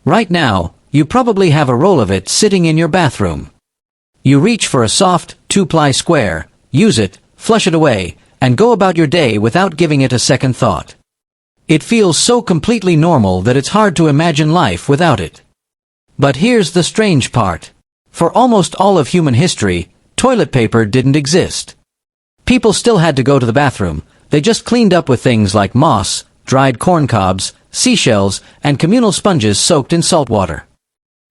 Right now, you probably have a roll of it sitting in your bathroom. You reach for a soft, 2-ply square, use it, flush it away, and go about your day without giving it a second thought. It feels so completely normal that it's hard to imagine life without it. But here's the strange part. For almost all of human history, toilet paper didn't exist. People still had to go to the bathroom. They just cleaned up with things like moss, dried corn cobs, seashells, and communal sponges soaked in salt water.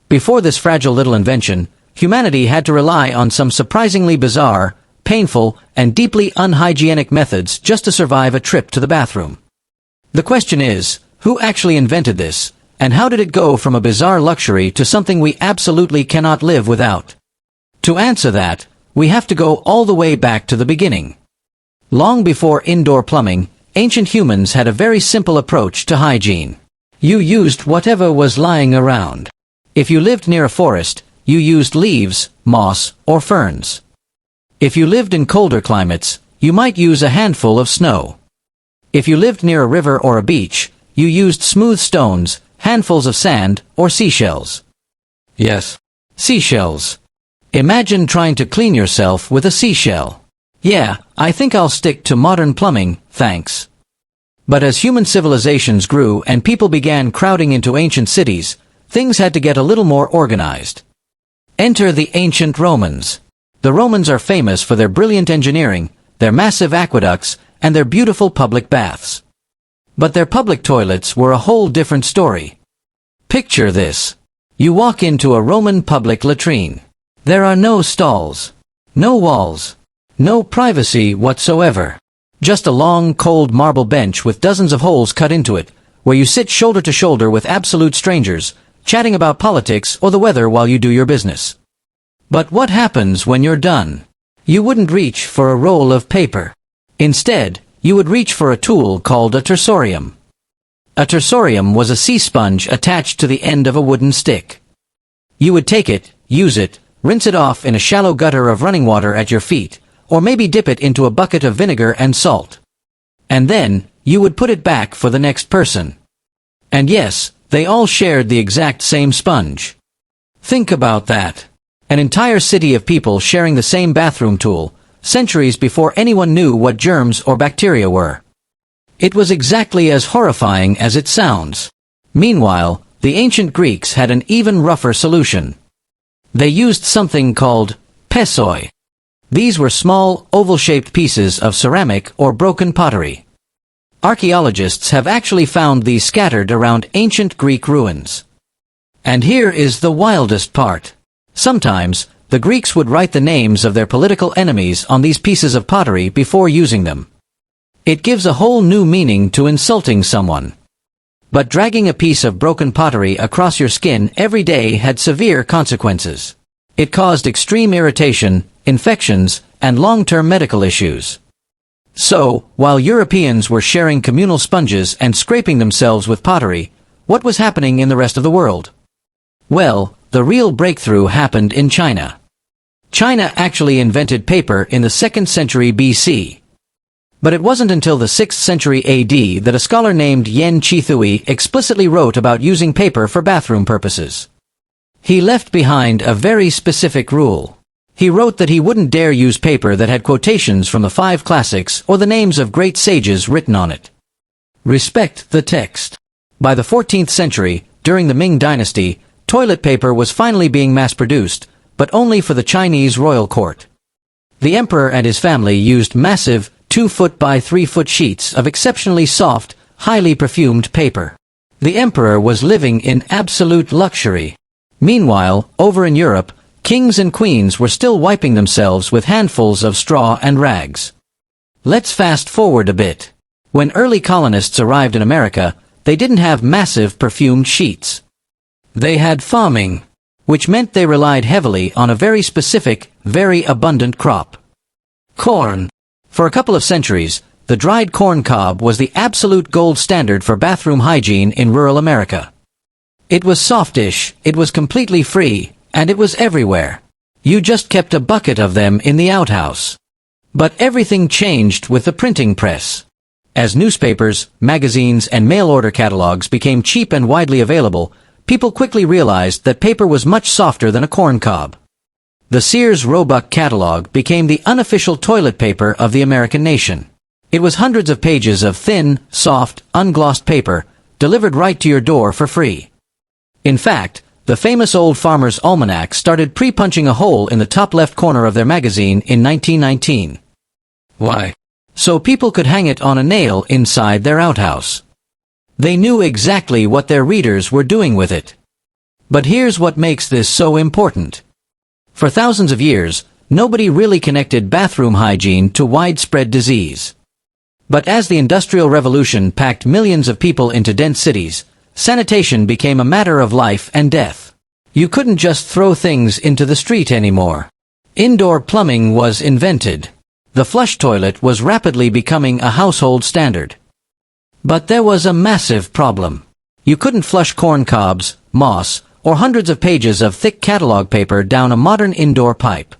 Before this fragile little invention, humanity had to rely on some surprisingly bizarre, painful, and deeply unhygienic methods just to survive a trip to the bathroom. The question is, who actually invented this, and how did it go from a bizarre luxury to something we absolutely cannot live without? To answer that, we have to go all the way back to the beginning. Long before indoor plumbing, ancient humans had a very simple approach to hygiene. You used whatever was lying around. If you lived near a forest, you used leaves, moss, or ferns. If you lived in colder climates, you might use a handful of snow. If you lived near a river or a beach, you used smooth stones, handfuls of sand, or seashells. Yes, seashells. Imagine trying to clean yourself with a seashell. Yeah, I think I'll stick to modern plumbing, thanks. But as human civilizations grew and people began crowding into ancient cities, things had to get a little more organized. Enter the ancient Romans. The Romans are famous for their brilliant engineering, their massive aqueducts, and their beautiful public baths. But their public toilets were a whole different story. Picture this. You walk into a Roman public latrine. There are no stalls, no walls, no privacy whatsoever. Just a long, cold marble bench with dozens of holes cut into it, where you sit shoulder to shoulder with absolute strangers, chatting about politics or the weather while you do your business. But what happens when you're done? You wouldn't reach for a roll of paper. Instead, you would reach for a tool called a tersorium. A tersorium was a sea sponge attached to the end of a wooden stick. You would take it, use it, rinse it off in a shallow gutter of running water at your feet, or maybe dip it into a bucket of vinegar and salt. And then, you would put it back for the next person. And yes, they all shared the exact same sponge. Think about that. An entire city of people sharing the same bathroom tool, centuries before anyone knew what germs or bacteria were. It was exactly as horrifying as it sounds. Meanwhile, the ancient Greeks had an even rougher solution. They used something called pessoi. These were small, oval-shaped pieces of ceramic or broken pottery. Archaeologists have actually found these scattered around ancient Greek ruins. And here is the wildest part. Sometimes, the Greeks would write the names of their political enemies on these pieces of pottery before using them. It gives a whole new meaning to insulting someone. But dragging a piece of broken pottery across your skin every day had severe consequences. It caused extreme irritation, infections, and long-term medical issues. So, while Europeans were sharing communal sponges and scraping themselves with pottery, what was happening in the rest of the world? Well, the real breakthrough happened in China. China actually invented paper in the 2nd century BC. But it wasn't until the 6th century AD that a scholar named Yen Qithui explicitly wrote about using paper for bathroom purposes. He left behind a very specific rule. He wrote that he wouldn't dare use paper that had quotations from the 5 classics or the names of great sages written on it. Respect the text. By the 14th century, during the Ming Dynasty, toilet paper was finally being mass-produced, but only for the Chinese royal court. The emperor and his family used massive, 2-foot by 3-foot sheets of exceptionally soft, highly perfumed paper. The emperor was living in absolute luxury. Meanwhile, over in Europe, kings and queens were still wiping themselves with handfuls of straw and rags. Let's fast forward a bit. When early colonists arrived in America, they didn't have massive perfumed sheets. They had farming, which meant they relied heavily on a very specific, very abundant crop. Corn. For a couple of centuries, the dried corn cob was the absolute gold standard for bathroom hygiene in rural America. It was softish, it was completely free, and it was everywhere. You just kept a bucket of them in the outhouse. But everything changed with the printing press. As newspapers, magazines, and mail-order catalogs became cheap and widely available, people quickly realized that paper was much softer than a corn cob. The Sears Roebuck catalog became the unofficial toilet paper of the American nation. It was hundreds of pages of thin, soft, unglossed paper, delivered right to your door for free. In fact, the famous Old Farmer's Almanac started pre-punching a hole in the top left corner of their magazine in 1919. Why? So people could hang it on a nail inside their outhouse. They knew exactly what their readers were doing with it. But here's what makes this so important. For thousands of years, nobody really connected bathroom hygiene to widespread disease. But as the Industrial Revolution packed millions of people into dense cities, sanitation became a matter of life and death. You couldn't just throw things into the street anymore. Indoor plumbing was invented. The flush toilet was rapidly becoming a household standard. But there was a massive problem. You couldn't flush corn cobs, moss, or hundreds of pages of thick catalog paper down a modern indoor pipe.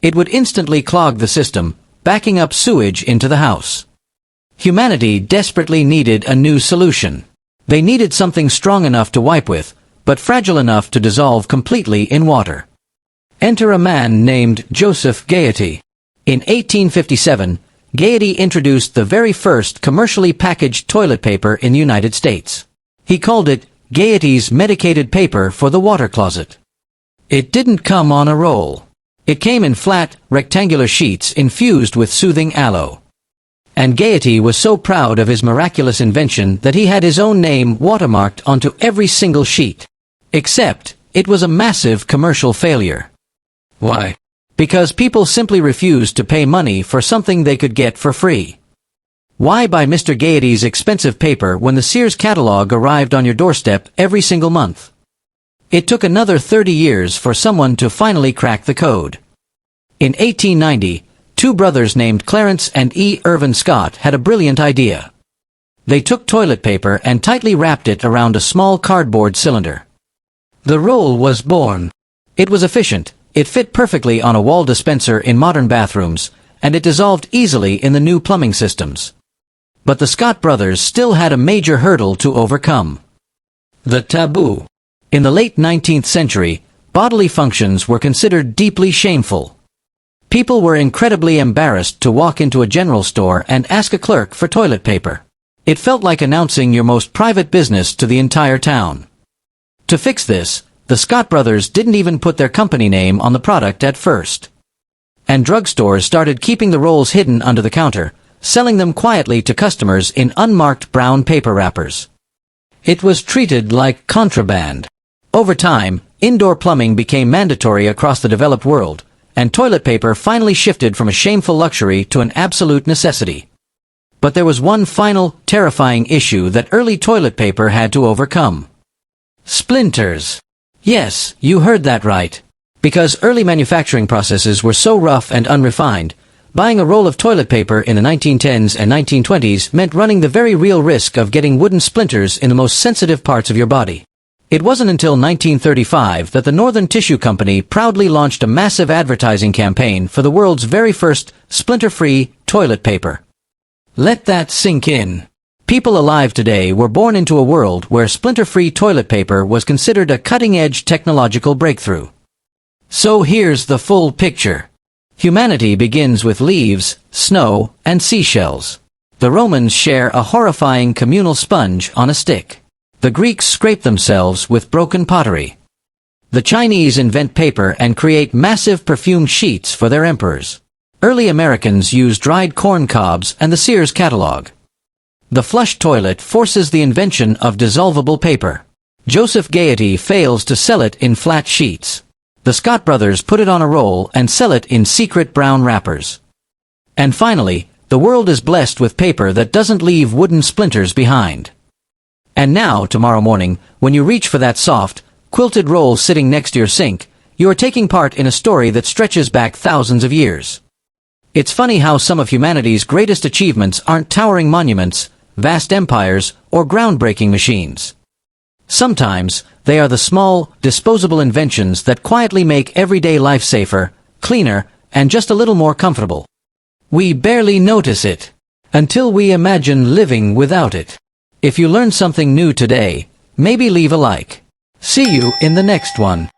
It would instantly clog the system, backing up sewage into the house. Humanity desperately needed a new solution. They needed something strong enough to wipe with, but fragile enough to dissolve completely in water. Enter a man named Joseph Gaiety. In 1857, Gaiety introduced the very first commercially packaged toilet paper in the United States. He called it Gaiety's medicated paper for the water closet. It didn't come on a roll. It came in flat, rectangular sheets infused with soothing aloe. And Gaiety was so proud of his miraculous invention that he had his own name watermarked onto every single sheet. Except, it was a massive commercial failure. Why? Because people simply refused to pay money for something they could get for free. Why buy Mr. Gaiety's expensive paper when the Sears catalog arrived on your doorstep every single month? It took another 30 years for someone to finally crack the code. In 1890, two brothers named Clarence and E. Irvin Scott had a brilliant idea. They took toilet paper and tightly wrapped it around a small cardboard cylinder. The roll was born. It was efficient, it fit perfectly on a wall dispenser in modern bathrooms, and it dissolved easily in the new plumbing systems. But the Scott brothers still had a major hurdle to overcome. The taboo. In the late 19th century, bodily functions were considered deeply shameful. People were incredibly embarrassed to walk into a general store and ask a clerk for toilet paper. It felt like announcing your most private business to the entire town. To fix this, the Scott brothers didn't even put their company name on the product at first. And drugstores started keeping the rolls hidden under the counter, selling them quietly to customers in unmarked brown paper wrappers. It was treated like contraband. Over time, indoor plumbing became mandatory across the developed world, and toilet paper finally shifted from a shameful luxury to an absolute necessity. But there was one final, terrifying issue that early toilet paper had to overcome. Splinters. Yes, you heard that right. Because early manufacturing processes were so rough and unrefined, buying a roll of toilet paper in the 1910s and 1920s meant running the very real risk of getting wooden splinters in the most sensitive parts of your body. It wasn't until 1935 that the Northern Tissue Company proudly launched a massive advertising campaign for the world's very first splinter-free toilet paper. Let that sink in. People alive today were born into a world where splinter-free toilet paper was considered a cutting-edge technological breakthrough. So here's the full picture. Humanity begins with leaves, snow, and seashells. The Romans share a horrifying communal sponge on a stick. The Greeks scrape themselves with broken pottery. The Chinese invent paper and create massive perfumed sheets for their emperors. Early Americans used dried corn cobs and the Sears catalog. The flush toilet forces the invention of dissolvable paper. Joseph Gaiety fails to sell it in flat sheets. The Scott brothers put it on a roll and sell it in secret brown wrappers. And finally, the world is blessed with paper that doesn't leave wooden splinters behind. And now, tomorrow morning, when you reach for that soft, quilted roll sitting next to your sink, you are taking part in a story that stretches back thousands of years. It's funny how some of humanity's greatest achievements aren't towering monuments, vast empires, or groundbreaking machines. Sometimes, they are the small, disposable inventions that quietly make everyday life safer, cleaner, and just a little more comfortable. We barely notice it until we imagine living without it. If you learned something new today, maybe leave a like. See you in the next one.